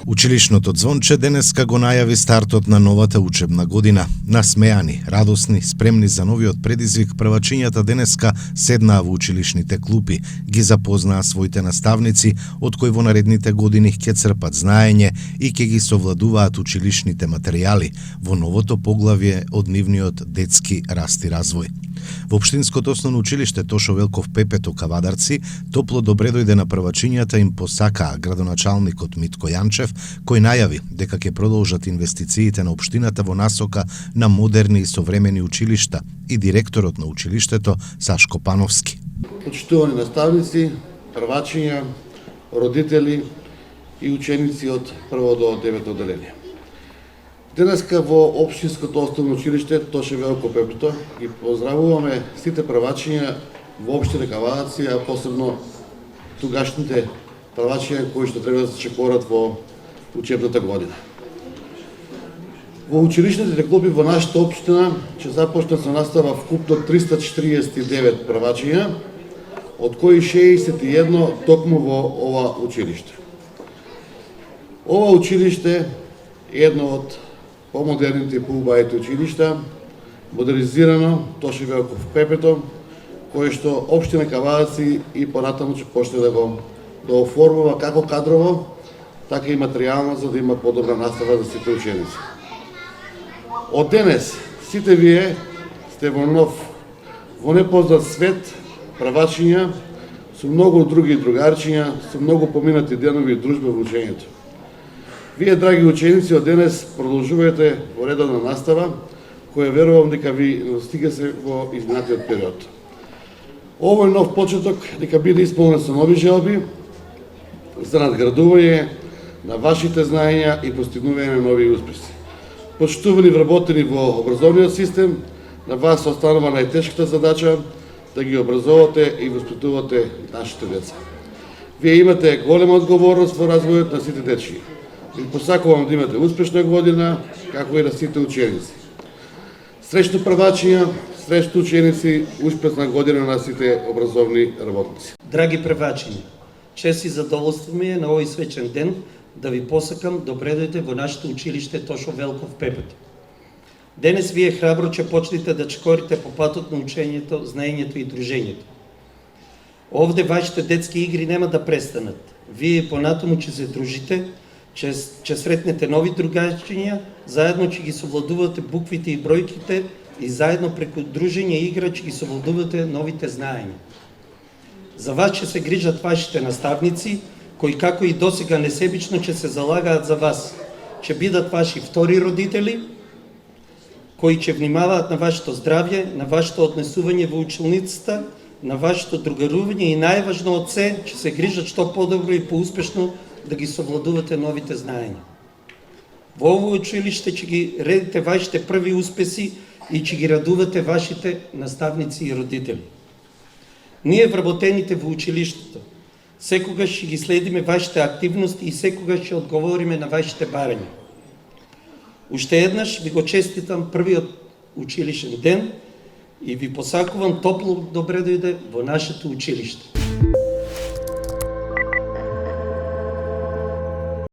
Училишното звонче денеска го најави стартот на новата учебна година. Насмеани, радосни, спремни за новиот предизвик, првачињата денеска седнаа во училишните клупи, ги запознаа своите наставници, од кои во наредните години ќе црпат знаење и ќе ги совладуваат училишните материјали во новото поглавје од нивниот детски раст и развој. Во Општинското основно училиште Тошо Велков Пепето Кавадарци топло добре дојде на првачињата им посакаа градоначалникот Митко Јанчев, кој најави дека ќе продолжат инвестициите на општината во насока на модерни и современи училишта и директорот на училиштето Сашко Пановски. Почитувани наставници, првачиња, родители и ученици од прво до 9 одделение. Денеска во Општинското основно училиште Тошо Велков Пепето ги поздравуваме сите првачиња во општина Кавадарци, а посебно тугашните првачиња кои што треба да се чекорат во учебната година. Во училишните клуби во нашата општина ќе започнат со настава вкупно 349 првачиња, од кои 61 токму во ова училиште. Ова училиште е едно од помодерните и поубавите училишта, модернизирано Тошо Велков Пепето, кое што општина Кавадарци и понатаму ќе почне да го оформува како кадрово, така и материјално, за да има подобра настава за сите ученици. Од денес сите вие сте во нов, во непознат свет, првачиња, со многу други другарчиња, со многу поминати денови и дружба во учењето. Вие, драги ученици, од денес продолжувате во редовна настава, која верувам дека ви стига се во изминатиот период. Овој нов почеток дека биде исполнен со нови желби за надградување на вашите знаења и постигнување на нови успеси. Почитувани вработени во образовниот систем, на вас останува најтешката задача да ги образовате и воспитувате нашите деца. Вие имате голема одговорност во развојот на сите дечиња. Ви посакувам да имате успешна година, како и на сите ученици. Среќни првачиња, среќни ученици, успешна година на сите образовни работници. Драги првачиња, чест и задоволство ми е на овој свечен ден да ви посакам добре дојдете во нашето училиште Тошо Велков Пепето. Денес вие храбро ќе почнете да чекорите по патот на учењето, знаењето и дружењето. Овде вашите детски игри нема да престанат. Вие понатаму ќе се дружите, ќе сретнете нови другарчиња, заедно ќе ги совладувате буквите и бројките и заедно преку дружење и игра ќе ги совладувате новите знаења. За вас ќе се грижат вашите наставници, кои како и досега несебично ќе се залагаат за вас. Ќе бидат ваши втори родители, кои ќе внимаваат на вашето здравје, на вашето однесување во училницата, на вашето другарување и најважно од се, ќе се грижат што подобро и поуспешно да ги совладувате новите знаења. Во ово училиште ќе ги редите вашите први успеси и ќе ги радувате вашите наставници и родители. Ние вработените во училиштето секогаш ќе ги следиме вашите активности и секогаш ќе одговориме на вашите барања. Уште еднаш ви го честитам првиот училишен ден и ви посакувам топло добре дојде во нашето училиште.